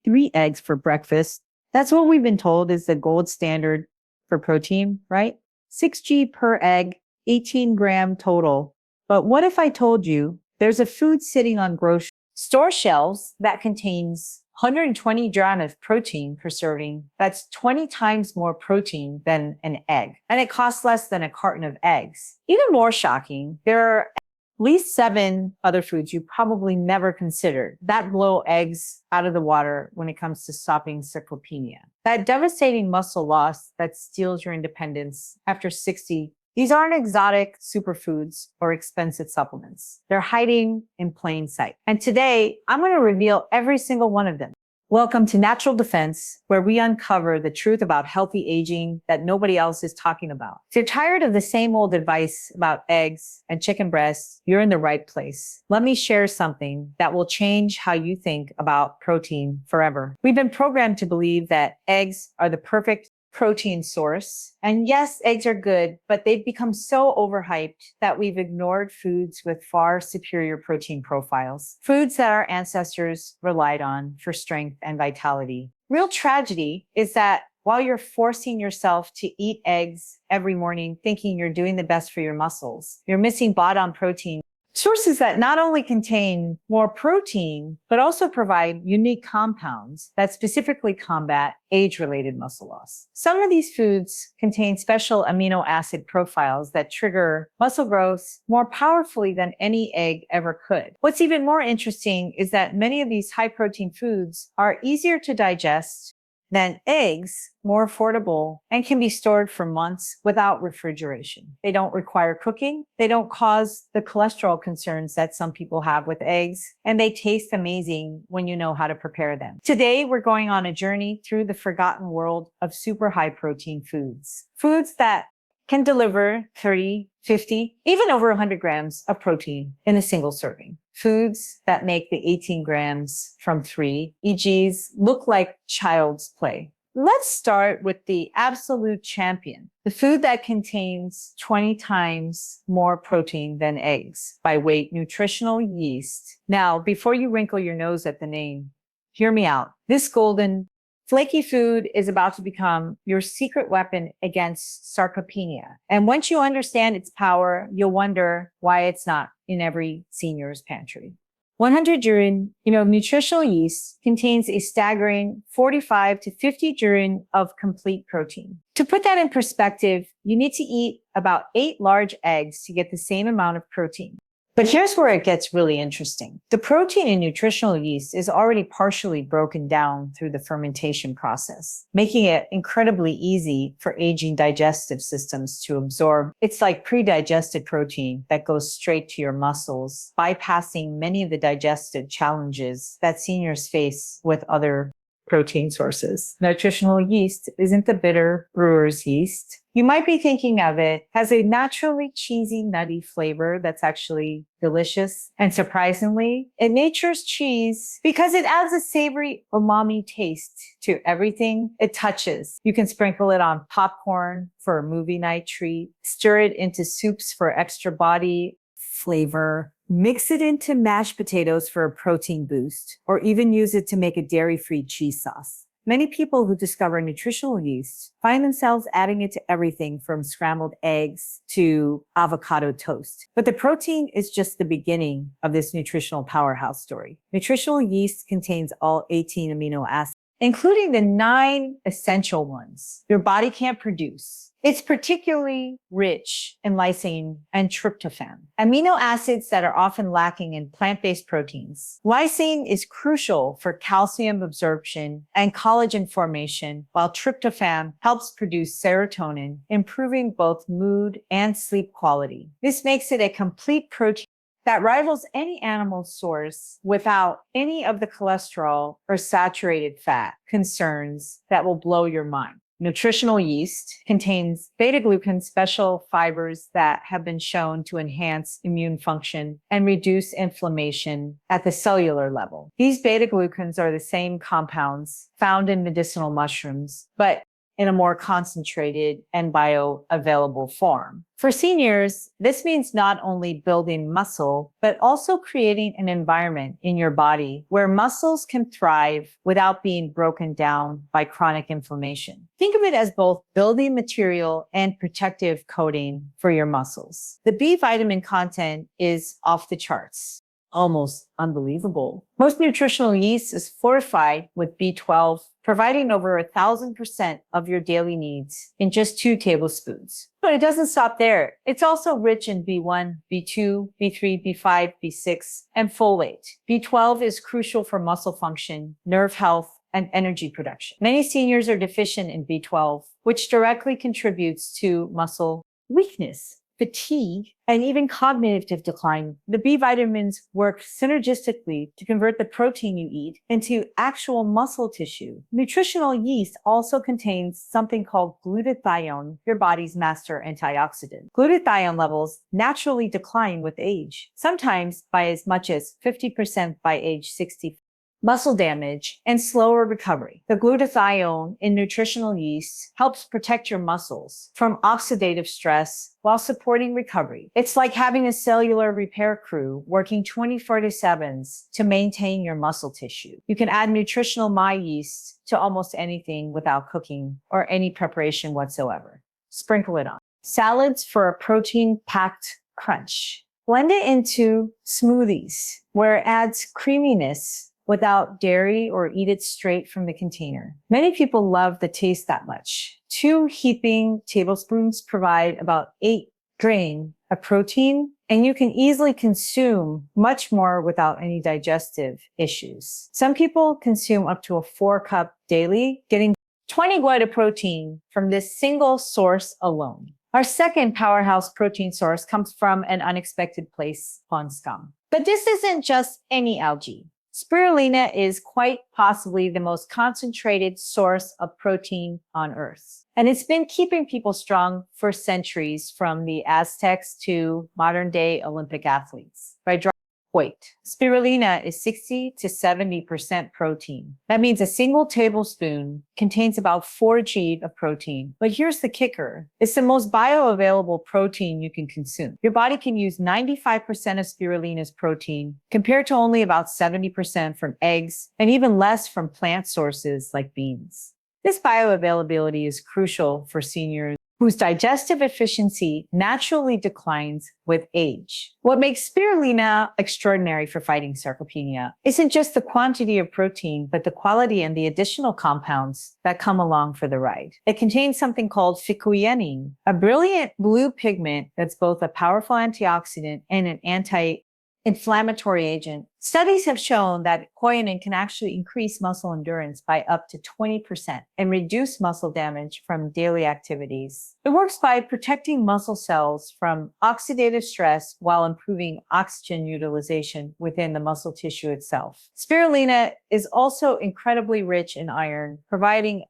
3 eggs for breakfast. That's what we've been told is the gold standard for protein, right? 6G per egg, 18-gram total. But what if I told you there's a food sitting on grocery store shelves that contains 120 grams of protein per serving? That's 20 times more protein than an egg. And it costs less than a carton of eggs. Even more shocking, there are at least 7 other foods you probably never considered that blow eggs out of the water when it comes to stopping sarcopenia. That devastating muscle loss that steals your independence after 60. These aren't exotic superfoods or expensive supplements. They're hiding in plain sight. And today, I'm going to reveal every single one of them. Welcome to Natural Defense, where we uncover the truth about healthy aging that nobody else is talking about. If you're tired of the same old advice about eggs and chicken breasts, you're in the right place. Let me share something that will change how you think about protein forever. We've been programmed to believe that eggs are the perfect protein source. And yes, eggs are good, but they've become so overhyped that we've ignored foods with far superior protein profiles, foods that our ancestors relied on for strength and vitality. Real tragedy is that while you're forcing yourself to eat eggs every morning, thinking you're doing the best for your muscles, you're missing bottom protein. Sources that not only contain more protein, but also provide unique compounds that specifically combat age-related muscle loss. Some of these foods contain special amino acid profiles that trigger muscle growth more powerfully than any egg ever could. What's even more interesting is that many of these high-protein foods are easier to digest than eggs, more affordable, and can be stored for months without refrigeration. They don't require cooking. They don't cause the cholesterol concerns that some people have with eggs, and they taste amazing when you know how to prepare them. Today, we're going on a journey through the forgotten world of super high protein foods. Foods that can deliver 30, 50, even over 100 grams of protein in a single serving. Foods that make the 18 grams from 3 EGs look like child's play. Let's start with the absolute champion, the food that contains 20 times more protein than eggs by weight, nutritional yeast. Now, before you wrinkle your nose at the name, hear me out. This golden flaky food is about to become your secret weapon against sarcopenia. And once you understand its power, you'll wonder why it's not in every senior's pantry. 100 durin, nutritional yeast contains a staggering 45 to 50 durin of complete protein. To put that in perspective, you need to eat about 8 large eggs to get the same amount of protein. But here's where it gets really interesting. The protein in nutritional yeast is already partially broken down through the fermentation process, making it incredibly easy for aging digestive systems to absorb. It's like pre-digested protein that goes straight to your muscles, bypassing many of the digestive challenges that seniors face with other protein sources. Nutritional yeast isn't the bitter brewer's yeast. You might be thinking of it as a naturally cheesy, nutty flavor that's actually delicious. And surprisingly, it natures cheese because it adds a savory umami taste to everything it touches. You can sprinkle it on popcorn for a movie night treat, stir it into soups for extra body flavor, mix it into mashed potatoes for a protein boost, or even use it to make a dairy-free cheese sauce. Many people who discover nutritional yeast find themselves adding it to everything from scrambled eggs to avocado toast. But the protein is just the beginning of this nutritional powerhouse story. Nutritional yeast contains all 18 amino acids, including the 9 essential ones your body can't produce. It's particularly rich in lysine and tryptophan, amino acids that are often lacking in plant-based proteins. Lysine is crucial for calcium absorption and collagen formation, while tryptophan helps produce serotonin, improving both mood and sleep quality. This makes it a complete protein that rivals any animal source without any of the cholesterol or saturated fat concerns that will blow your mind. Nutritional yeast contains beta-glucan special fibers that have been shown to enhance immune function and reduce inflammation at the cellular level. These beta-glucans are the same compounds found in medicinal mushrooms, but in a more concentrated and bioavailable form. For seniors, this means not only building muscle, but also creating an environment in your body where muscles can thrive without being broken down by chronic inflammation. Think of it as both building material and protective coating for your muscles. The B vitamin content is off the charts. Almost unbelievable. Most nutritional yeast is fortified with B12, providing over 1,000% of your daily needs in just 2 tablespoons. But it doesn't stop there. It's also rich in B1, B2, B3, B5, B6, and folate. B12 is crucial for muscle function, nerve health, and energy production. Many seniors are deficient in B12, which directly contributes to muscle weakness, fatigue, and even cognitive decline. The B vitamins work synergistically to convert the protein you eat into actual muscle tissue. Nutritional yeast also contains something called glutathione, your body's master antioxidant. Glutathione levels naturally decline with age, sometimes by as much as 50% by age 60. Muscle damage, and slower recovery. The glutathione in nutritional yeast helps protect your muscles from oxidative stress while supporting recovery. It's like having a cellular repair crew working 24/7 to maintain your muscle tissue. You can add nutritional my yeast to almost anything without cooking or any preparation whatsoever. Sprinkle it on. Salads for a protein-packed crunch. Blend it into smoothies where it adds creaminess without dairy, or eat it straight from the container. Many people love the taste that much. 2 heaping tablespoons provide about 8 grams of protein, and you can easily consume much more without any digestive issues. Some people consume up to a 4-cup daily, getting 20 grams of protein from this single source alone. Our second powerhouse protein source comes from an unexpected place, pond scum. But this isn't just any algae. Spirulina is quite possibly the most concentrated source of protein on Earth. And it's been keeping people strong for centuries, from the Aztecs to modern-day Olympic athletes. By dry weight, spirulina is 60 to 70% protein. That means a single tablespoon contains about 4 grams of protein. But here's the kicker. It's the most bioavailable protein you can consume. Your body can use 95% of spirulina's protein, compared to only about 70% from eggs and even less from plant sources like beans. This bioavailability is crucial for seniors whose digestive efficiency naturally declines with age. What makes spirulina extraordinary for fighting sarcopenia isn't just the quantity of protein, but the quality and the additional compounds that come along for the ride. It contains something called phycoenin, a brilliant blue pigment that's both a powerful antioxidant and an anti-inflammatory agent. Studies have shown that phycoenin can actually increase muscle endurance by up to 20% and reduce muscle damage from daily activities. It works by protecting muscle cells from oxidative stress while improving oxygen utilization within the muscle tissue itself. Spirulina is also incredibly rich in iron, providing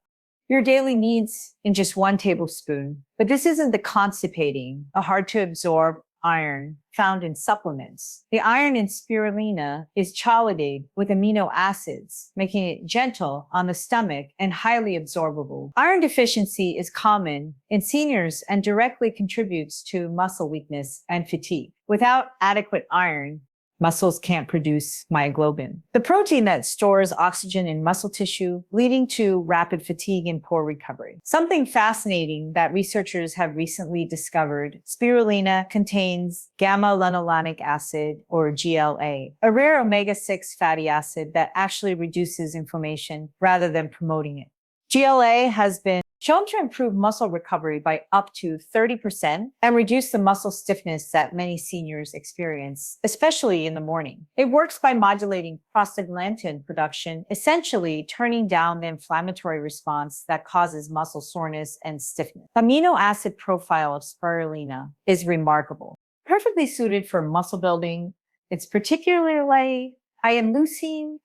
your daily needs in just 1 tablespoon. But this isn't the constipating, a hard to absorb iron found in supplements. The iron in spirulina is chelated with amino acids, making it gentle on the stomach and highly absorbable. Iron deficiency is common in seniors and directly contributes to muscle weakness and fatigue. Without adequate iron, muscles can't produce myoglobin, the protein that stores oxygen in muscle tissue, leading to rapid fatigue and poor recovery. Something fascinating that researchers have recently discovered: spirulina contains gamma-linolenic acid, or GLA, a rare omega-6 fatty acid that actually reduces inflammation rather than promoting it. GLA has been shown to improve muscle recovery by up to 30% and reduce the muscle stiffness that many seniors experience, especially in the morning. It works by modulating prostaglandin production, essentially turning down the inflammatory response that causes muscle soreness and stiffness. The amino acid profile of spirulina is remarkable. Perfectly suited for muscle building, it's particularly isoleucine,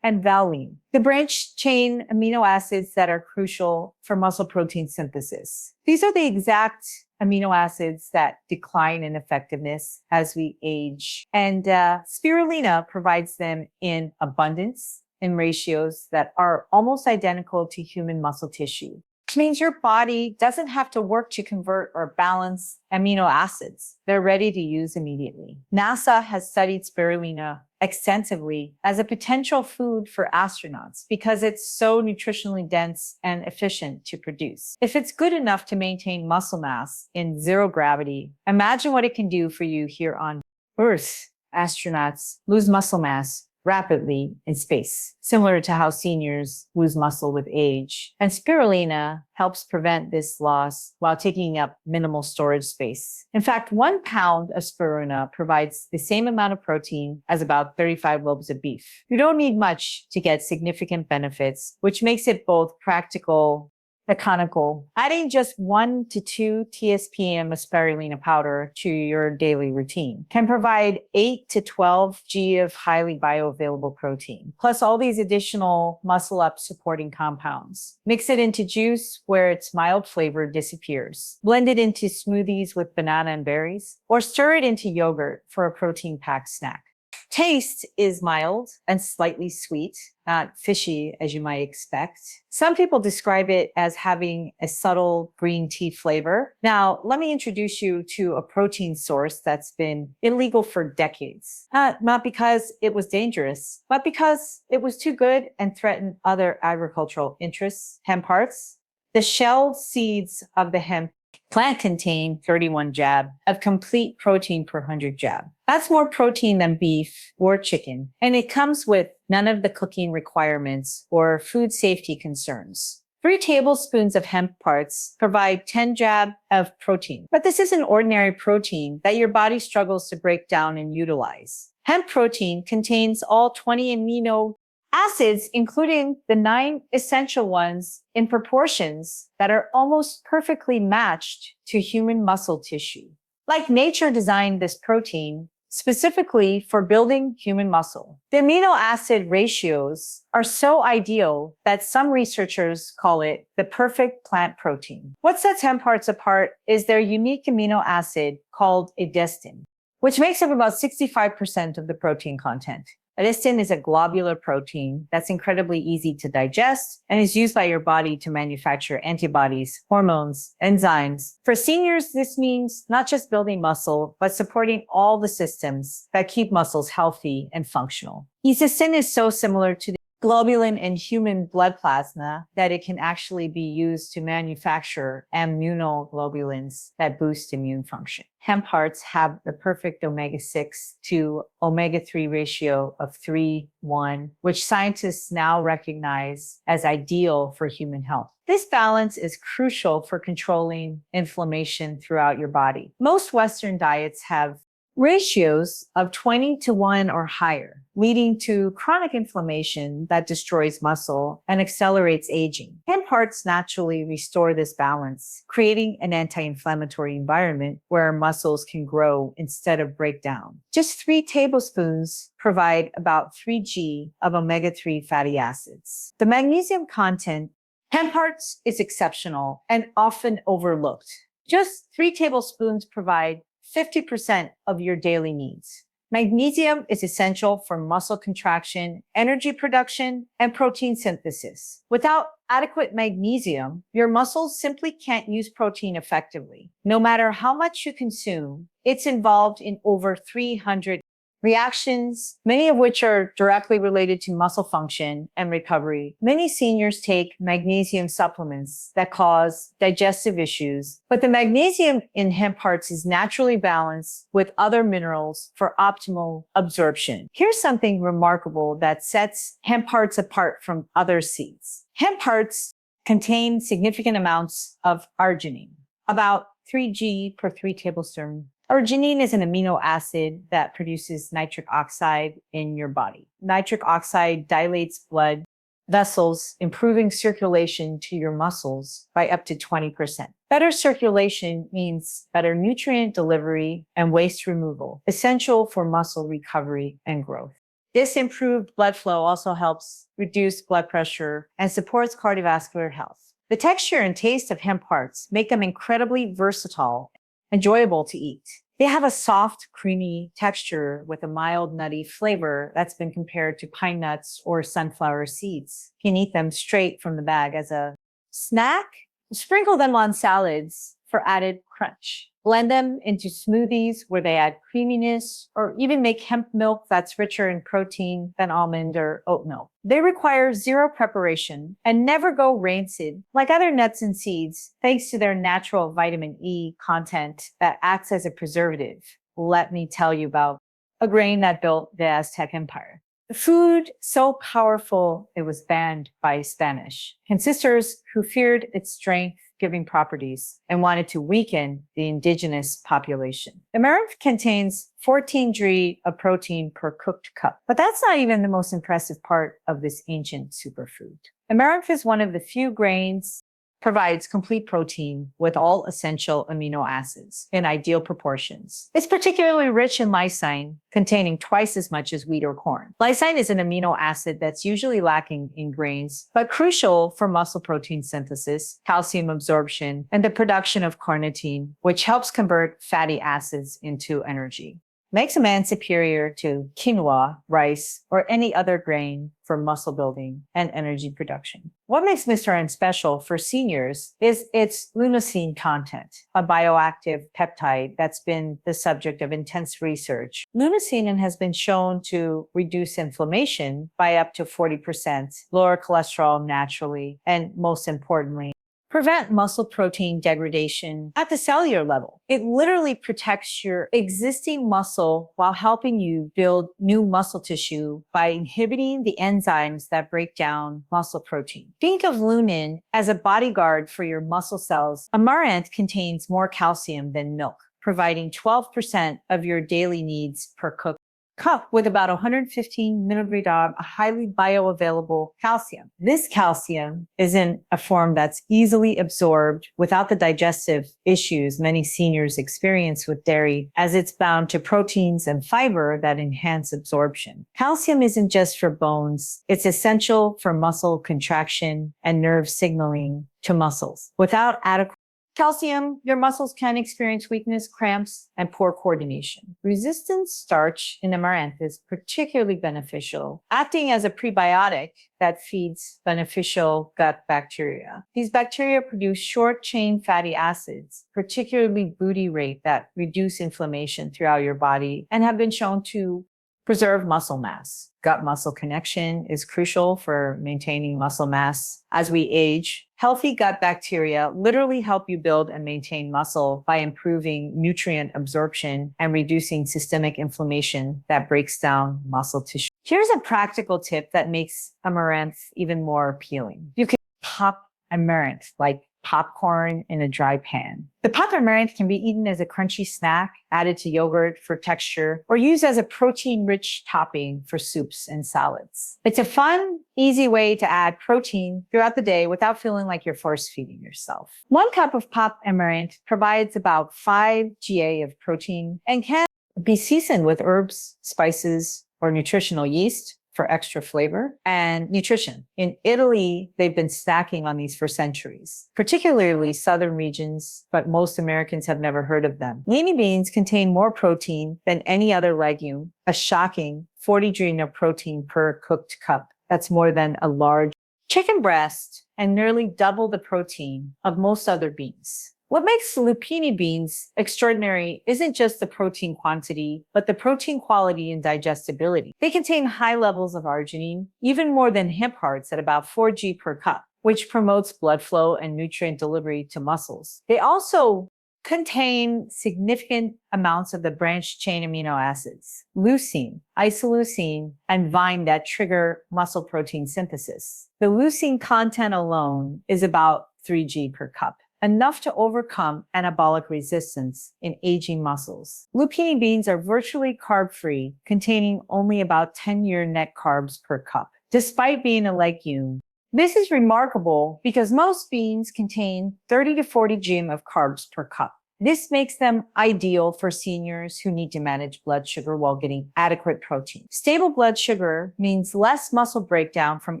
and valine, the branched-chain amino acids that are crucial for muscle protein synthesis. These are the exact amino acids that decline in effectiveness as we age, and spirulina provides them in abundance in ratios that are almost identical to human muscle tissue. which means your body doesn't have to work to convert or balance amino acids. They're ready to use immediately. NASA has studied spirulina extensively as a potential food for astronauts because it's so nutritionally dense and efficient to produce. If it's good enough to maintain muscle mass in zero gravity, imagine what it can do for you here on Earth. Astronauts lose muscle mass rapidly in space, similar to how seniors lose muscle with age. And spirulina helps prevent this loss while taking up minimal storage space. In fact, 1 pound of spirulina provides the same amount of protein as about 35 lobes of beef. You don't need much to get significant benefits, which makes it both practical, economical. Adding just 1 to 2 TSPM of spirulina powder to your daily routine can provide 8 to 12 G of highly bioavailable protein, plus all these additional muscle up supporting compounds. Mix it into juice where its mild flavor disappears. Blend it into smoothies with banana and berries, or stir it into yogurt for a protein-packed snack. Taste is mild and slightly sweet, not fishy as you might expect. Some people describe it as having a subtle green tea flavor. Now, let me introduce you to a protein source that's been illegal for decades. Not because it was dangerous, but because it was too good and threatened other agricultural interests. Hemp hearts. The shelled seeds of the hemp plant contain 31 jab of complete protein per 100 jab. That's more protein than beef or chicken, and it comes with none of the cooking requirements or food safety concerns. 3 tablespoons of hemp parts provide 10 jab of protein, but this isn't ordinary protein that your body struggles to break down and utilize. Hemp protein contains all 20 amino acids, including the 9 essential ones in proportions that are almost perfectly matched to human muscle tissue. Like nature designed this protein specifically for building human muscle. The amino acid ratios are so ideal that some researchers call it the perfect plant protein. What sets hemp hearts apart is their unique amino acid called edestin, which makes up about 65% of the protein content. Edestin is a globular protein that's incredibly easy to digest and is used by your body to manufacture antibodies, hormones, enzymes. For seniors, this means not just building muscle, but supporting all the systems that keep muscles healthy and functional. Edestin is so similar to the globulin in human blood plasma that it can actually be used to manufacture immunoglobulins that boost immune function. Hemp hearts have the perfect omega-6 to omega-3 ratio of 3:1, which scientists now recognize as ideal for human health. This balance is crucial for controlling inflammation throughout your body. Most Western diets have ratios of 20:1 or higher, leading to chronic inflammation that destroys muscle and accelerates aging. Hemp hearts naturally restore this balance, creating an anti-inflammatory environment where muscles can grow instead of break down. Just 3 tablespoons provide about 3 G of omega-3 fatty acids. The magnesium content hemp hearts is exceptional and often overlooked. Just 3 tablespoons provide 50% of your daily needs. Magnesium is essential for muscle contraction, energy production, and protein synthesis. Without adequate magnesium, your muscles simply can't use protein effectively. No matter how much you consume, it's involved in over 300 reactions, many of which are directly related to muscle function and recovery. Many seniors take magnesium supplements that cause digestive issues, but the magnesium in hemp hearts is naturally balanced with other minerals for optimal absorption. Here's something remarkable that sets hemp hearts apart from other seeds. Hemp hearts contain significant amounts of arginine, about 3 G per 3 tablespoons. Arginine is an amino acid that produces nitric oxide in your body. Nitric oxide dilates blood vessels, improving circulation to your muscles by up to 20%. Better circulation means better nutrient delivery and waste removal, essential for muscle recovery and growth. This improved blood flow also helps reduce blood pressure and supports cardiovascular health. The texture and taste of hemp hearts make them incredibly versatile, enjoyable to eat. They have a soft, creamy texture with a mild, nutty flavor that's been compared to pine nuts or sunflower seeds. You can eat them straight from the bag as a snack Sprinkle them on salads for added crunch. Blend them into smoothies where they add creaminess, or even make hemp milk that's richer in protein than almond or oat milk. They require zero preparation and never go rancid like other nuts and seeds, thanks to their natural vitamin E content that acts as a preservative. Let me tell you about a grain that built the Aztec Empire. Food so powerful it was banned by Spanish conquistadors who feared its strength-giving properties and wanted to weaken the indigenous population. Amaranth contains 14 g of protein per cooked cup, but that's not even the most impressive part of this ancient superfood. Amaranth is one of the few grains provides complete protein with all essential amino acids in ideal proportions. It's particularly rich in lysine, containing twice as much as wheat or corn. Lysine is an amino acid that's usually lacking in grains, but crucial for muscle protein synthesis, calcium absorption, and the production of carnitine, which helps convert fatty acids into energy. Makes a man superior to quinoa, rice, or any other grain for muscle building and energy production. What makes Mr. N special for seniors is its leucine content, a bioactive peptide that's been the subject of intense research. Leucine has been shown to reduce inflammation by up to 40%, lower cholesterol naturally, and most importantly, prevent muscle protein degradation at the cellular level. It literally protects your existing muscle while helping you build new muscle tissue by inhibiting the enzymes that break down muscle protein. Think of lutein as a bodyguard for your muscle cells. Amaranth contains more calcium than milk, providing 12% of your daily needs per cooked cup with about 115 milligrams of highly bioavailable calcium. This calcium is in a form that's easily absorbed without the digestive issues many seniors experience with dairy, as it's bound to proteins and fiber that enhance absorption. Calcium isn't just for bones, it's essential for muscle contraction and nerve signaling to muscles. Without adequate calcium, your muscles can experience weakness, cramps, and poor coordination. Resistant starch in amaranth is particularly beneficial, acting as a prebiotic that feeds beneficial gut bacteria. These bacteria produce short-chain fatty acids, particularly butyrate, that reduce inflammation throughout your body and have been shown to preserve muscle mass. Gut-muscle connection is crucial for maintaining muscle mass as we age. Healthy gut bacteria literally help you build and maintain muscle by improving nutrient absorption and reducing systemic inflammation that breaks down muscle tissue. Here's a practical tip that makes amaranth even more appealing. You can pop amaranth like popcorn in a dry pan. The popped amaranth can be eaten as a crunchy snack, added to yogurt for texture, or used as a protein-rich topping for soups and salads. It's a fun, easy way to add protein throughout the day without feeling like you're force-feeding yourself. 1 cup of popped amaranth provides about 5 GA of protein and can be seasoned with herbs, spices, or nutritional yeast for extra flavor and nutrition. In Italy, they've been snacking on these for centuries, particularly southern regions, but most Americans have never heard of them. Leafy beans contain more protein than any other legume, a shocking 40 grams of protein per cooked cup. That's more than a large chicken breast and nearly double the protein of most other beans. What makes lupini beans extraordinary isn't just the protein quantity, but the protein quality and digestibility. They contain high levels of arginine, even more than hemp hearts at about 4 g per cup, which promotes blood flow and nutrient delivery to muscles. They also contain significant amounts of the branched chain amino acids, leucine, isoleucine, and vine that trigger muscle protein synthesis. The leucine content alone is about 3 g per cup, enough to overcome anabolic resistance in aging muscles. Lupini beans are virtually carb-free, containing only about 10-year net carbs per cup, despite being a legume. This is remarkable because most beans contain 30 to 40 grams of carbs per cup. This makes them ideal for seniors who need to manage blood sugar while getting adequate protein. Stable blood sugar means less muscle breakdown from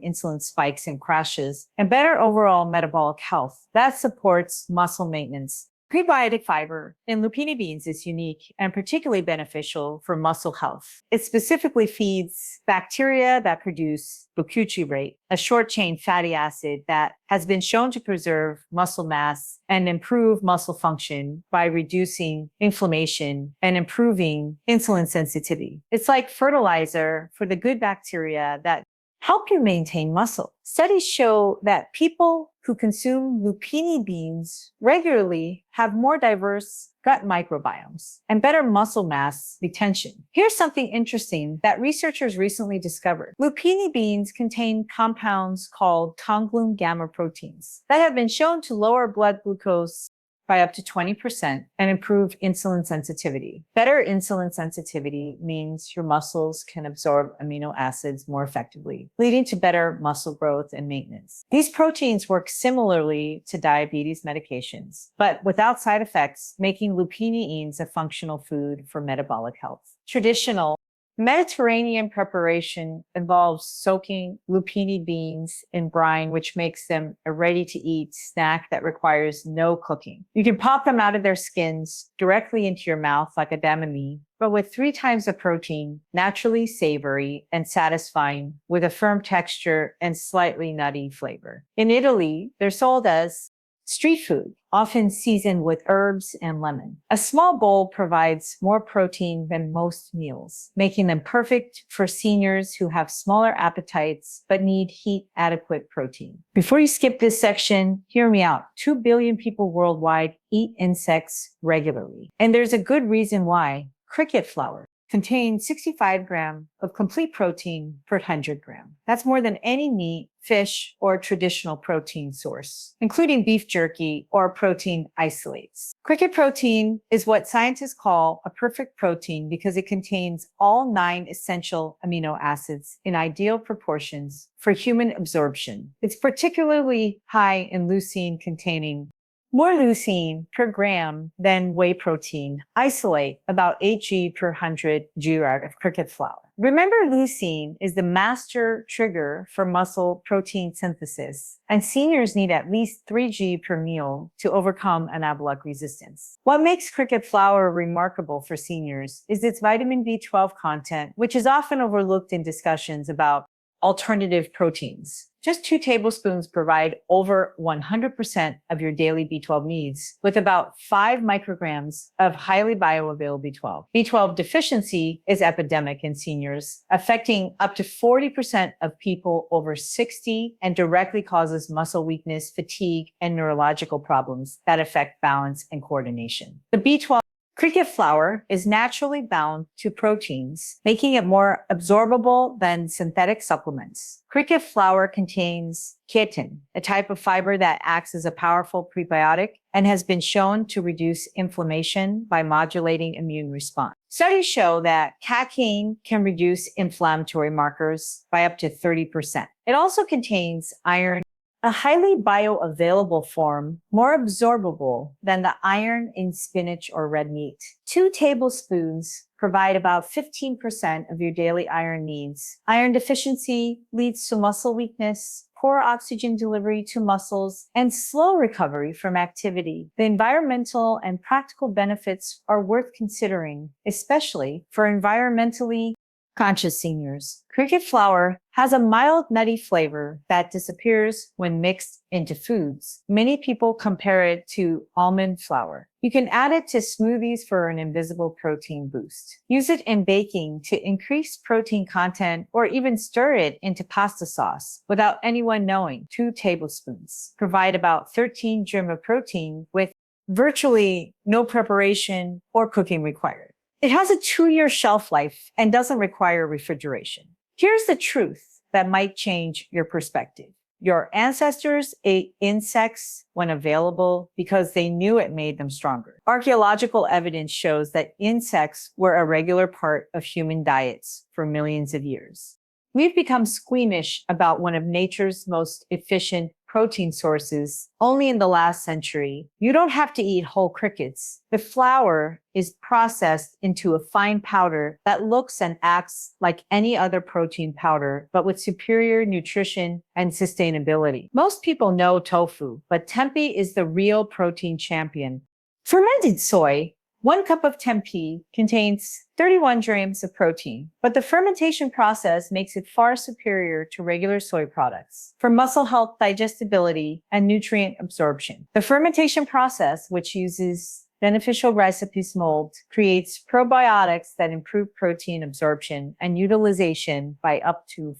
insulin spikes and crashes, and better overall metabolic health. That supports muscle maintenance Prebiotic fiber in lupini beans is unique and particularly beneficial for muscle health. It specifically feeds bacteria that produce butyrate, a short-chain fatty acid that has been shown to preserve muscle mass and improve muscle function by reducing inflammation and improving insulin sensitivity. It's like fertilizer for the good bacteria that help you maintain muscle. Studies show that people who consume lupini beans regularly have more diverse gut microbiomes and better muscle mass retention. Here's something interesting that researchers recently discovered. Lupini beans contain compounds called tonglun gamma proteins that have been shown to lower blood glucose by up to 20% and improve insulin sensitivity. Better insulin sensitivity means your muscles can absorb amino acids more effectively, leading to better muscle growth and maintenance. These proteins work similarly to diabetes medications, but without side effects, making lupini beans a functional food for metabolic health. Traditional Mediterranean preparation involves soaking lupini beans in brine, which makes them a ready-to-eat snack that requires no cooking. You can pop them out of their skins directly into your mouth like a damami, but with 3 times the protein, naturally savory and satisfying with a firm texture and slightly nutty flavor. In Italy, they're sold as street food, often seasoned with herbs and lemon. A small bowl provides more protein than most meals, making them perfect for seniors who have smaller appetites but need heat-adequate protein. Before you skip this section, hear me out. 2 billion people worldwide eat insects regularly, and there's a good reason why. Cricket flour contains 65 grams of complete protein per 100 grams. That's more than any meat, fish, or traditional protein source, including beef jerky or protein isolates. Cricket protein is what scientists call a perfect protein because it contains all 9 essential amino acids in ideal proportions for human absorption. It's particularly high in leucine containing more leucine per gram than whey protein isolate, about 8 g per 100 g of cricket flour. Remember, leucine is the master trigger for muscle protein synthesis, and seniors need at least 3 g per meal to overcome anabolic resistance. What makes cricket flour remarkable for seniors is its vitamin B12 content, which is often overlooked in discussions about alternative proteins. Just 2 tablespoons provide over 100% of your daily B12 needs, with about 5 micrograms of highly bioavailable B12. B12 deficiency is epidemic in seniors, affecting up to 40% of people over 60 and directly causes muscle weakness, fatigue, and neurological problems that affect balance and coordination. The B12 cricket flour is naturally bound to proteins, making it more absorbable than synthetic supplements. Cricket flour contains chitin, a type of fiber that acts as a powerful prebiotic and has been shown to reduce inflammation by modulating immune response. Studies show that casein can reduce inflammatory markers by up to 30%. It also contains iron, a highly bioavailable form, more absorbable than the iron in spinach or red meat. 2 tablespoons provide about 15% of your daily iron needs. Iron deficiency leads to muscle weakness, poor oxygen delivery to muscles, and slow recovery from activity. The environmental and practical benefits are worth considering, especially for environmentally conscious seniors. Cricket flour has a mild nutty flavor that disappears when mixed into foods. Many people compare it to almond flour. You can add it to smoothies for an invisible protein boost. Use it in baking to increase protein content or even stir it into pasta sauce without anyone knowing. 2 tablespoons provide about 13 grams of protein with virtually no preparation or cooking required. It has a 2-year shelf life and doesn't require refrigeration. Here's the truth that might change your perspective. Your ancestors ate insects when available because they knew it made them stronger. Archaeological evidence shows that insects were a regular part of human diets for millions of years. We've become squeamish about one of nature's most efficient protein sources only in the last century. You don't have to eat whole crickets. The flour is processed into a fine powder that looks and acts like any other protein powder, but with superior nutrition and sustainability. Most people know tofu, but tempeh is the real protein champion. Fermented soy. 1 cup of tempeh contains 31 grams of protein, but the fermentation process makes it far superior to regular soy products for muscle health, digestibility, and nutrient absorption. The fermentation process, which uses beneficial ricipus mold, creates probiotics that improve protein absorption and utilization by up to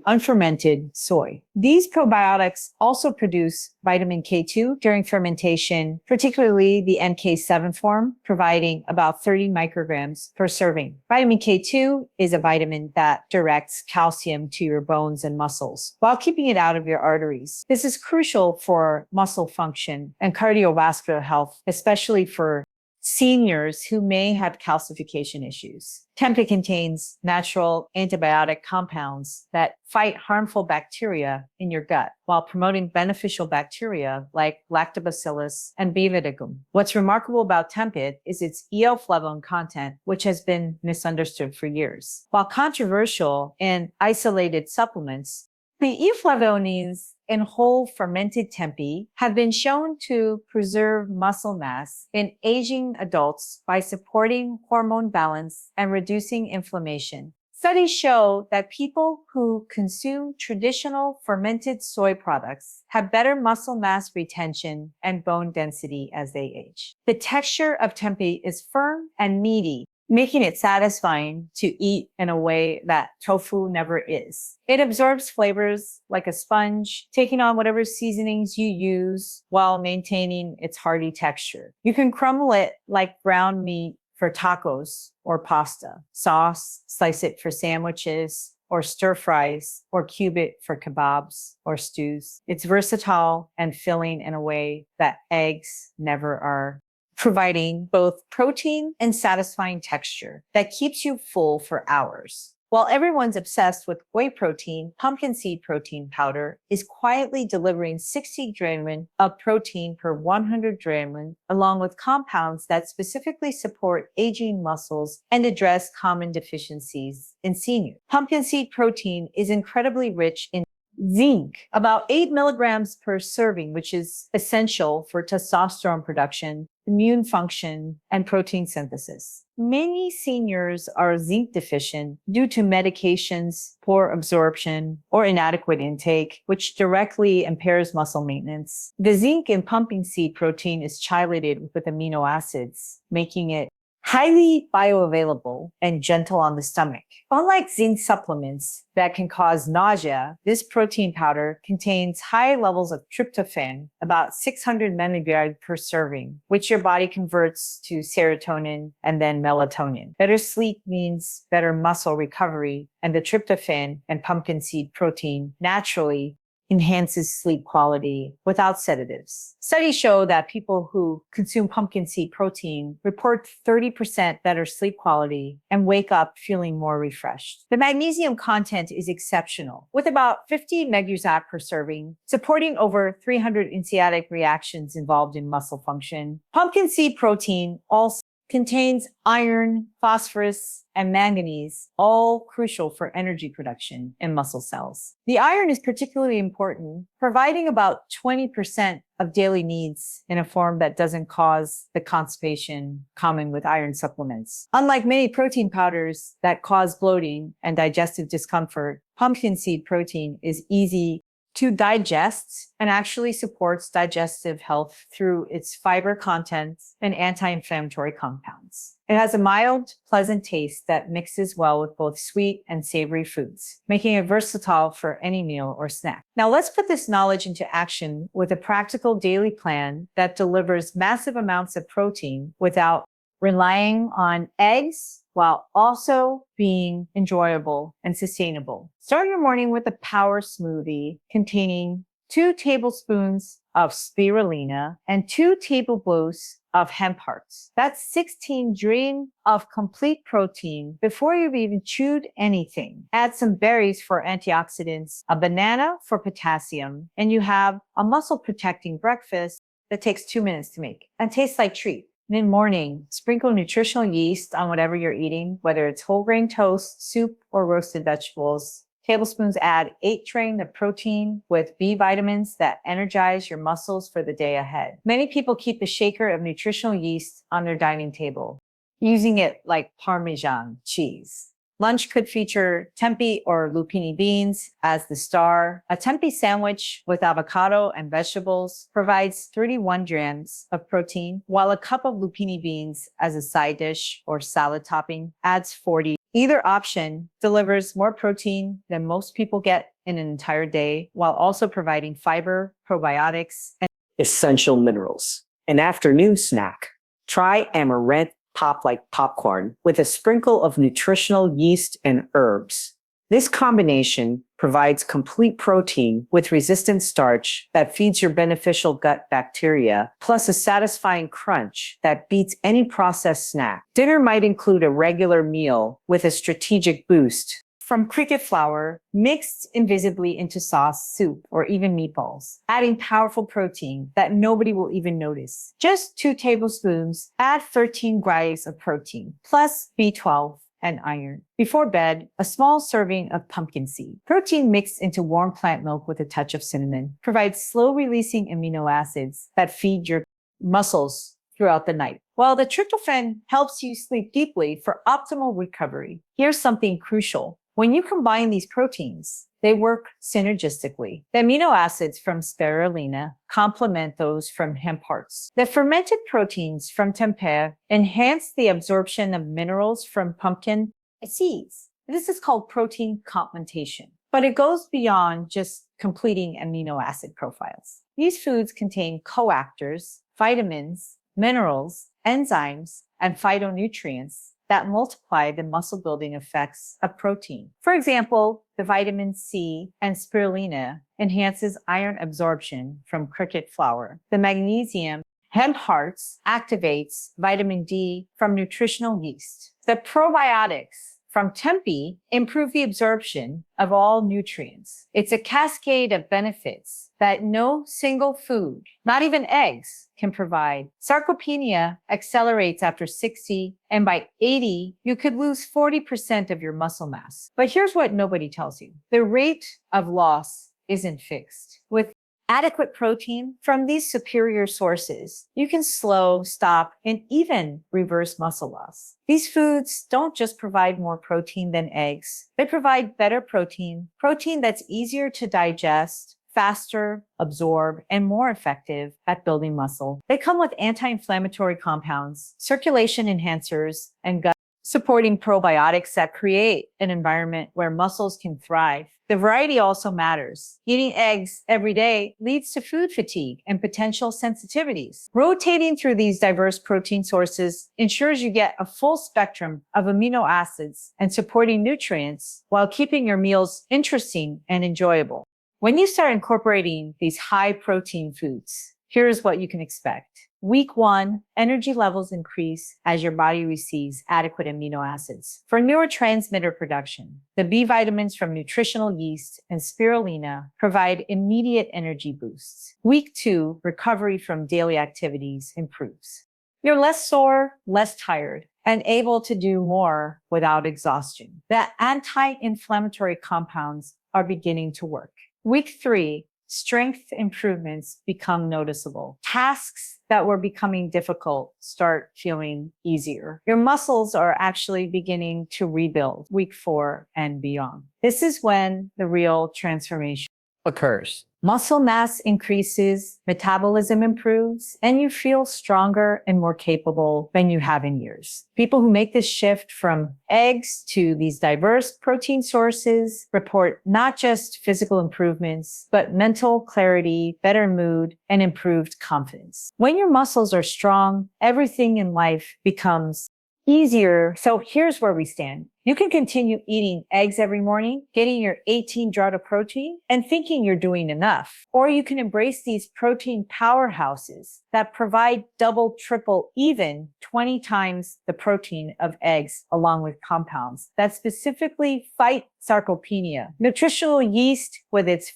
unfermented soy. These probiotics also produce vitamin K2 during fermentation, particularly the NK7 form, providing about 30 micrograms per serving. Vitamin K2 is a vitamin that directs calcium to your bones and muscles while keeping it out of your arteries. This is crucial for muscle function and cardiovascular health, especially for seniors who may have calcification issues. Tempeh contains natural antibiotic compounds that fight harmful bacteria in your gut while promoting beneficial bacteria like lactobacillus and bifidobacterium. What's remarkable about tempeh is its flavone content, which has been misunderstood for years. While controversial in isolated supplements, the flavonoids in whole fermented tempeh have been shown to preserve muscle mass in aging adults by supporting hormone balance and reducing inflammation. Studies show that people who consume traditional fermented soy products have better muscle mass retention and bone density as they age. The texture of tempeh is firm and meaty, making it satisfying to eat in a way that tofu never is. It absorbs flavors like a sponge, taking on whatever seasonings you use while maintaining its hearty texture. You can crumble it like ground meat for tacos or pasta, sauce, slice it for sandwiches or stir fries, or cube it for kebabs or stews. It's versatile and filling in a way that eggs never are, providing both protein and satisfying texture that keeps you full for hours. While everyone's obsessed with whey protein, pumpkin seed protein powder is quietly delivering 60 grams of protein per 100 grams, along with compounds that specifically support aging muscles and address common deficiencies in seniors. Pumpkin seed protein is incredibly rich in zinc, about 8 milligrams per serving, which is essential for testosterone production, immune function, and protein synthesis. Many seniors are zinc deficient due to medications, poor absorption, or inadequate intake, which directly impairs muscle maintenance. The zinc in pumpkin seed protein is chelated with amino acids, making it highly bioavailable and gentle on the stomach. Unlike zinc supplements that can cause nausea, this protein powder contains high levels of tryptophan, about 600 milligrams per serving, which your body converts to serotonin and then melatonin. Better sleep means better muscle recovery, and the tryptophan and pumpkin seed protein naturally enhances sleep quality without sedatives. Studies show that people who consume pumpkin seed protein report 30% better sleep quality and wake up feeling more refreshed. The magnesium content is exceptional, with about 50 meguzac per serving, supporting over 300 enzymatic reactions involved in muscle function. Pumpkin seed protein also contains iron, phosphorus, and manganese, all crucial for energy production in muscle cells. The iron is particularly important, providing about 20% of daily needs in a form that doesn't cause the constipation common with iron supplements. Unlike many protein powders that cause bloating and digestive discomfort, pumpkin seed protein is easy to digest and actually supports digestive health through its fiber contents and anti-inflammatory compounds. It has a mild, pleasant taste that mixes well with both sweet and savory foods, making it versatile for any meal or snack. Now let's put this knowledge into action with a practical daily plan that delivers massive amounts of protein without relying on eggs, while also being enjoyable and sustainable. Start your morning with a power smoothie containing 2 tablespoons of spirulina and 2 tablespoons of hemp hearts. That's 16 grams of complete protein before you've even chewed anything. Add some berries for antioxidants, a banana for potassium, and you have a muscle protecting breakfast that takes 2 minutes to make and tastes like treat. Mid-morning, sprinkle nutritional yeast on whatever you're eating, whether it's whole grain toast, soup, or roasted vegetables. Tablespoons add 8 train of protein with B vitamins that energize your muscles for the day ahead. Many people keep a shaker of nutritional yeast on their dining table, using it like Parmesan cheese. Lunch could feature tempeh or lupini beans as the star. A tempeh sandwich with avocado and vegetables provides 31 grams of protein, while a cup of lupini beans as a side dish or salad topping adds 40. Either option delivers more protein than most people get in an entire day, while also providing fiber, probiotics, and essential minerals. An afternoon snack. Try amaranth pop like popcorn with a sprinkle of nutritional yeast and herbs. This combination provides complete protein with resistant starch that feeds your beneficial gut bacteria, plus a satisfying crunch that beats any processed snack. Dinner might include a regular meal with a strategic boost from cricket flour mixed invisibly into sauce, soup, or even meatballs, adding powerful protein that nobody will even notice. Just 2 tablespoons add 13 grams of protein, plus B12 and iron. Before bed, a small serving of pumpkin seed. Protein mixed into warm plant milk with a touch of cinnamon provides slow-releasing amino acids that feed your muscles throughout the night. While the tryptophan helps you sleep deeply for optimal recovery, here's something crucial. When you combine these proteins, they work synergistically. The amino acids from spirulina complement those from hemp hearts. The fermented proteins from tempeh enhance the absorption of minerals from pumpkin seeds. This is called protein complementation, but it goes beyond just completing amino acid profiles. These foods contain coactors, vitamins, minerals, enzymes, and phytonutrients that multiply the muscle building effects of protein. For example, the vitamin C and spirulina enhances iron absorption from cricket flour. The magnesium hemp hearts activates vitamin D from nutritional yeast. The probiotics from tempeh improve the absorption of all nutrients. It's a cascade of benefits that no single food, not even eggs, can provide. Sarcopenia accelerates after 60, and by 80, you could lose 40% of your muscle mass. But here's what nobody tells you. The rate of loss isn't fixed. With adequate protein from these superior sources, you can slow, stop, and even reverse muscle loss. These foods don't just provide more protein than eggs. They provide better protein that's easier to digest, faster, absorb, and more effective at building muscle. They come with anti-inflammatory compounds, circulation enhancers, and gut supporting probiotics that create an environment where muscles can thrive. The variety also matters. Eating eggs every day leads to food fatigue and potential sensitivities. Rotating through these diverse protein sources ensures you get a full spectrum of amino acids and supporting nutrients while keeping your meals interesting and enjoyable. When you start incorporating these high protein foods, here's what you can expect. Week 1, energy levels increase as your body receives adequate amino acids. For neurotransmitter production, the B vitamins from nutritional yeast and spirulina provide immediate energy boosts. Week 2, recovery from daily activities improves. You're less sore, less tired, and able to do more without exhaustion. The anti-inflammatory compounds are beginning to work. Week 3, strength improvements become noticeable. Tasks that were becoming difficult start feeling easier. Your muscles are actually beginning to rebuild. Week 4 and beyond. This is when the real transformation occurs. Muscle mass increases, metabolism improves, and you feel stronger and more capable than you have in years. People who make this shift from eggs to these diverse protein sources report not just physical improvements, but mental clarity, better mood, and improved confidence. When your muscles are strong, everything in life becomes easier. So here's where we stand. You can continue eating eggs every morning, getting your 18 draught of protein, and thinking you're doing enough. Or you can embrace these protein powerhouses that provide double, triple, even 20 times the protein of eggs, along with compounds that specifically fight sarcopenia. Nutritional yeast with its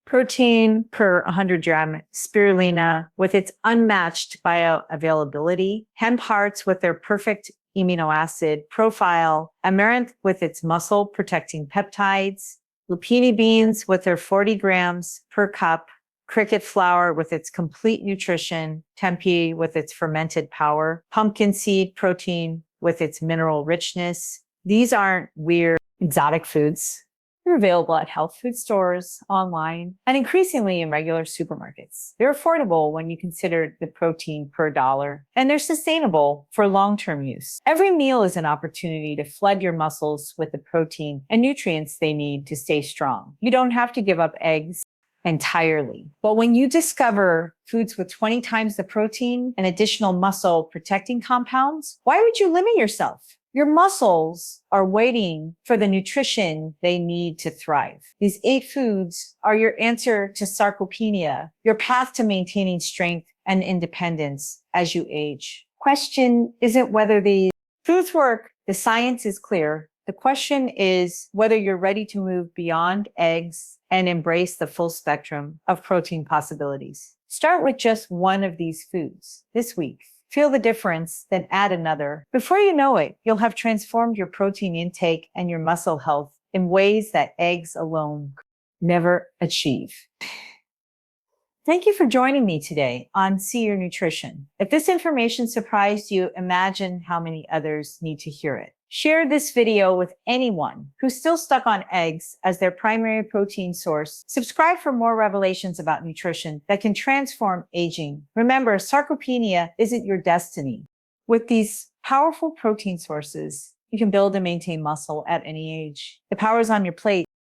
protein per 100 gram, spirulina with its unmatched bioavailability, hemp hearts with their perfect amino acid profile, amaranth with its muscle protecting peptides, lupini beans with their 40 grams per cup, cricket flour with its complete nutrition, tempeh with its fermented power, pumpkin seed protein with its mineral richness. These aren't weird, exotic foods. They're available at health food stores, online, and increasingly in regular supermarkets. They're affordable when you consider the protein per dollar, and they're sustainable for long-term use. Every meal is an opportunity to flood your muscles with the protein and nutrients they need to stay strong. You don't have to give up eggs entirely. But when you discover foods with 20 times the protein and additional muscle protecting compounds, why would you limit yourself? Your muscles are waiting for the nutrition they need to thrive. These 8 foods are your answer to sarcopenia, your path to maintaining strength and independence as you age. Question isn't whether these foods work. The science is clear. The question is whether you're ready to move beyond eggs and embrace the full spectrum of protein possibilities. Start with just one of these foods this week. Feel the difference, then add another. Before you know it, you'll have transformed your protein intake and your muscle health in ways that eggs alone could never achieve. Thank you for joining me today on See Your Nutrition. If this information surprised you, imagine how many others need to hear it. Share this video with anyone who's still stuck on eggs as their primary protein source. Subscribe for more revelations about nutrition that can transform aging. Remember, sarcopenia isn't your destiny. With these powerful protein sources, you can build and maintain muscle at any age. The power is on your plate.